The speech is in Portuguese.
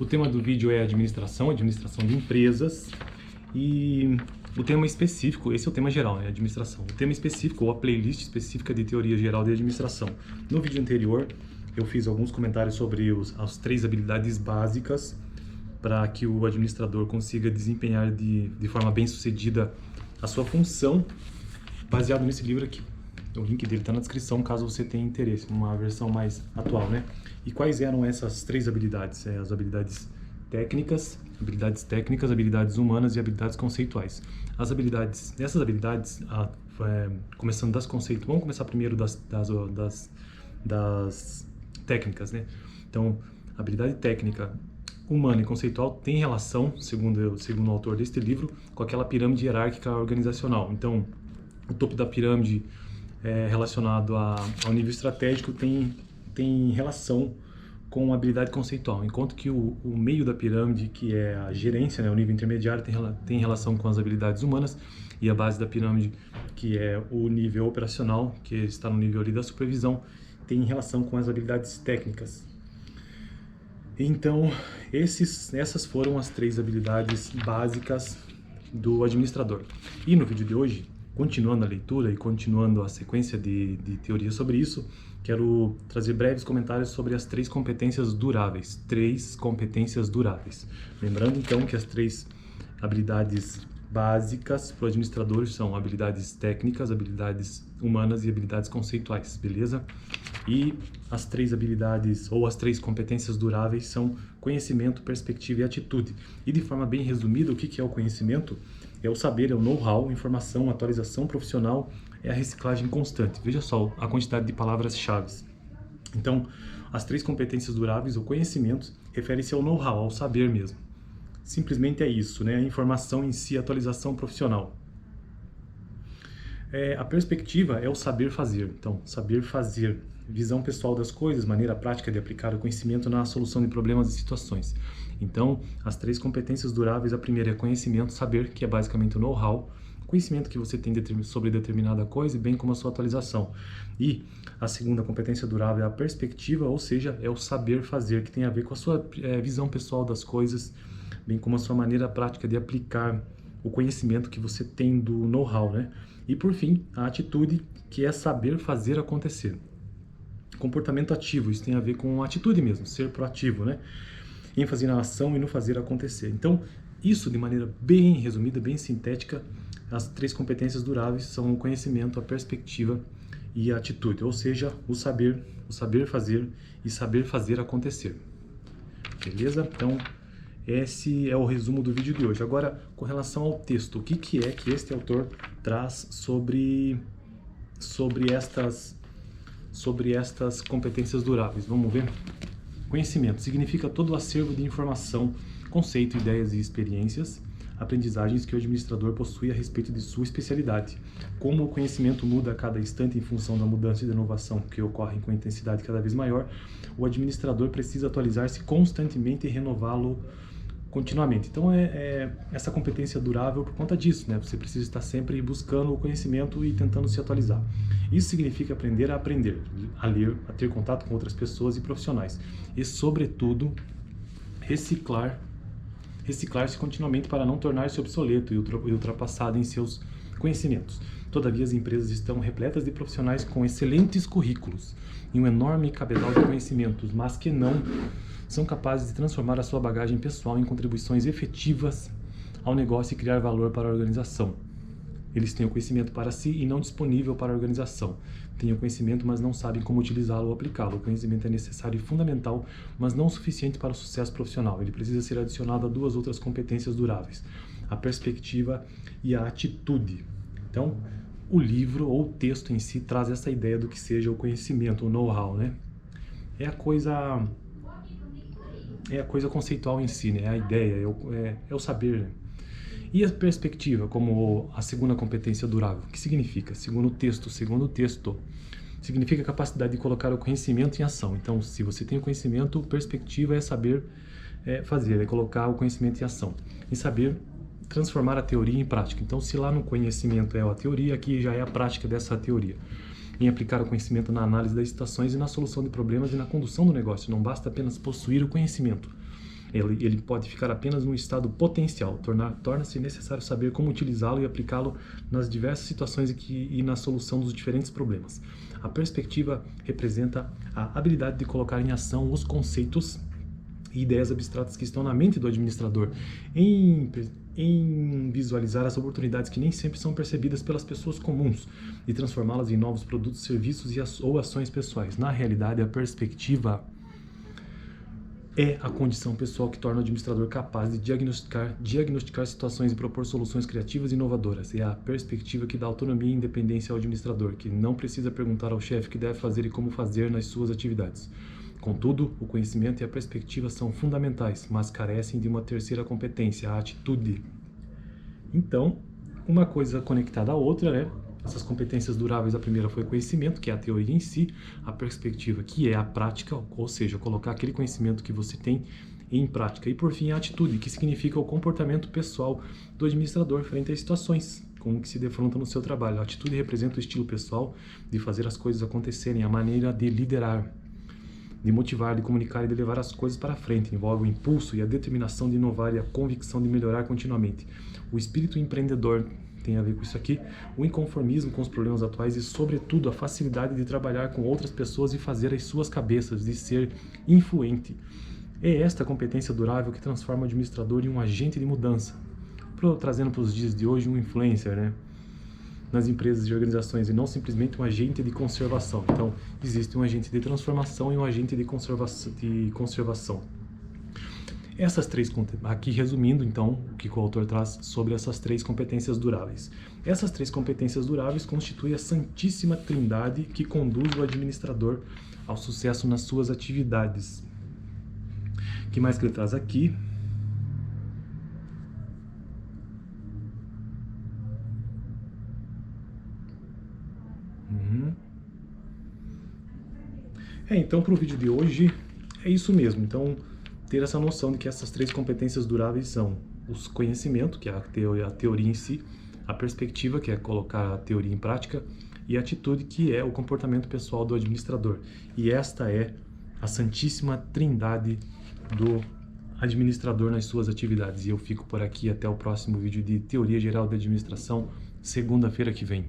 O tema do vídeo é administração de empresas, e o tema específico, esse é o tema geral, né, administração. O tema específico, ou a playlist específica de teoria geral de administração. No vídeo anterior, eu fiz alguns comentários sobre as 3 habilidades básicas para que o administrador consiga desempenhar de forma bem sucedida a sua função, baseado nesse livro aqui. O link dele está na descrição, caso você tenha interesse, uma versão mais atual, né? E quais eram essas 3 habilidades? As habilidades técnicas, habilidades humanas e habilidades conceituais. Essas habilidades, começando das conceituais, vamos começar primeiro das técnicas, né? Então, habilidade técnica, humana e conceitual tem relação, segundo o autor deste livro, com aquela pirâmide hierárquica organizacional. Então, o topo da pirâmide relacionado ao nível estratégico tem relação com a habilidade conceitual, enquanto que o meio da pirâmide, que é a gerência, né, o nível intermediário, tem relação com as habilidades humanas, e a base da pirâmide, que é o nível operacional, que está no nível ali da supervisão, tem relação com as habilidades técnicas. Então, essas foram as 3 habilidades básicas do administrador. E no vídeo de hoje, continuando a leitura e continuando a sequência de teoria sobre isso, quero trazer breves comentários sobre as 3 competências duráveis. 3 competências duráveis. Lembrando, então, que as 3 habilidades básicas para o administrador são habilidades técnicas, habilidades humanas e habilidades conceituais, beleza? E as 3 habilidades, ou as 3 competências duráveis são conhecimento, perspectiva e atitude. E de forma bem resumida, o que é o conhecimento? É o saber, é o know-how, informação, atualização profissional, é a reciclagem constante. Veja só a quantidade de palavras-chave. Então, as 3 competências duráveis, ou conhecimentos, refere-se ao know-how, ao saber mesmo. Simplesmente é isso, né? A informação em si, a atualização profissional. A perspectiva é o saber fazer. Então, saber fazer, visão pessoal das coisas, maneira prática de aplicar o conhecimento na solução de problemas e situações. Então, as 3 competências duráveis, a primeira é conhecimento, saber, que é basicamente o know-how, conhecimento que você tem sobre determinada coisa, bem como a sua atualização. E a segunda competência durável é a perspectiva, ou seja, é o saber fazer, que tem a ver com a sua visão pessoal das coisas, bem como a sua maneira prática de aplicar o conhecimento que você tem do know-how, né? E por fim, a atitude, que é saber fazer acontecer. Comportamento ativo, isso tem a ver com atitude mesmo, ser proativo, né? ênfase na ação e no fazer acontecer. Então, isso de maneira bem resumida, bem sintética, as 3 competências duráveis são o conhecimento, a perspectiva e a atitude, ou seja, o saber fazer e saber fazer acontecer. Beleza? Então, esse é o resumo do vídeo de hoje. Agora, com relação ao texto, o que é que este autor traz sobre estas competências duráveis? Vamos ver? Conhecimento significa todo o acervo de informação, conceito, ideias e experiências, aprendizagens que o administrador possui a respeito de sua especialidade. Como o conhecimento muda a cada instante em função da mudança e da inovação que ocorrem com intensidade cada vez maior, o administrador precisa atualizar-se constantemente e renová-lo continuamente. Então, essa competência durável por conta disso, né? Você precisa estar sempre buscando o conhecimento e tentando se atualizar. Isso significa aprender, a ler, a ter contato com outras pessoas e profissionais. E, sobretudo, reciclar-se continuamente para não tornar-se obsoleto e ultrapassado em seus conhecimentos. Todavia, as empresas estão repletas de profissionais com excelentes currículos e um enorme cabedal de conhecimentos, mas que não são capazes de transformar a sua bagagem pessoal em contribuições efetivas ao negócio e criar valor para a organização. Eles têm o conhecimento para si e não disponível para a organização. Têm o conhecimento, mas não sabem como utilizá-lo ou aplicá-lo. O conhecimento é necessário e fundamental, mas não o suficiente para o sucesso profissional. Ele precisa ser adicionado a 2 outras competências duráveis: a perspectiva e a atitude. Então, o livro ou o texto em si traz essa ideia do que seja o conhecimento, o know-how, né? É a coisa conceitual em si, né? É a ideia, é o saber, né? E a perspectiva, como a segunda competência durável, o que significa? Segundo o texto, significa a capacidade de colocar o conhecimento em ação. Então, se você tem o conhecimento, perspectiva é saber fazer, é colocar o conhecimento em ação. E saber transformar a teoria em prática. Então, se lá no conhecimento é a teoria, aqui já é a prática dessa teoria. Em aplicar o conhecimento na análise das situações e na solução de problemas e na condução do negócio. Não basta apenas possuir o conhecimento. Ele pode ficar apenas num estado potencial, torna-se necessário saber como utilizá-lo e aplicá-lo nas diversas situações e na solução dos diferentes problemas. A perspectiva representa a habilidade de colocar em ação os conceitos e ideias abstratas que estão na mente do administrador, em visualizar as oportunidades que nem sempre são percebidas pelas pessoas comuns e transformá-las em novos produtos, serviços ou ações pessoais. Na realidade, a perspectiva é a condição pessoal que torna o administrador capaz de diagnosticar situações e propor soluções criativas e inovadoras. É a perspectiva que dá autonomia e independência ao administrador, que não precisa perguntar ao chefe o que deve fazer e como fazer nas suas atividades. Contudo, o conhecimento e a perspectiva são fundamentais, mas carecem de uma terceira competência, a atitude. Então, uma coisa conectada à outra, né? Essas competências duráveis, a primeira foi o conhecimento, que é a teoria em si, a perspectiva, que é a prática, ou seja, colocar aquele conhecimento que você tem em prática. E por fim, a atitude, que significa o comportamento pessoal do administrador frente às situações com que se defronta no seu trabalho. A atitude representa o estilo pessoal de fazer as coisas acontecerem, a maneira de liderar, de motivar, de comunicar e de levar as coisas para frente. Envolve o impulso e a determinação de inovar e a convicção de melhorar continuamente. O espírito empreendedor tem a ver com isso aqui, o inconformismo com os problemas atuais e, sobretudo, a facilidade de trabalhar com outras pessoas e fazer as suas cabeças, de ser influente. É esta competência durável que transforma o administrador em um agente de mudança, trazendo para os dias de hoje um influencer, né? Nas empresas e organizações, e não simplesmente um agente de conservação. Então, existe um agente de transformação e um agente de conservação. Essas três, aqui resumindo, então, o que o autor traz sobre essas três competências duráveis. Essas três competências duráveis constituem a Santíssima Trindade que conduz o administrador ao sucesso nas suas atividades. O que mais que ele traz aqui? Então, para o vídeo de hoje, é isso mesmo. Então, ter essa noção de que essas três competências duráveis são o conhecimento, que é a teoria em si, a perspectiva, que é colocar a teoria em prática, e a atitude, que é o comportamento pessoal do administrador. E esta é a Santíssima Trindade do administrador nas suas atividades. E eu fico por aqui até o próximo vídeo de Teoria Geral de Administração, segunda-feira que vem.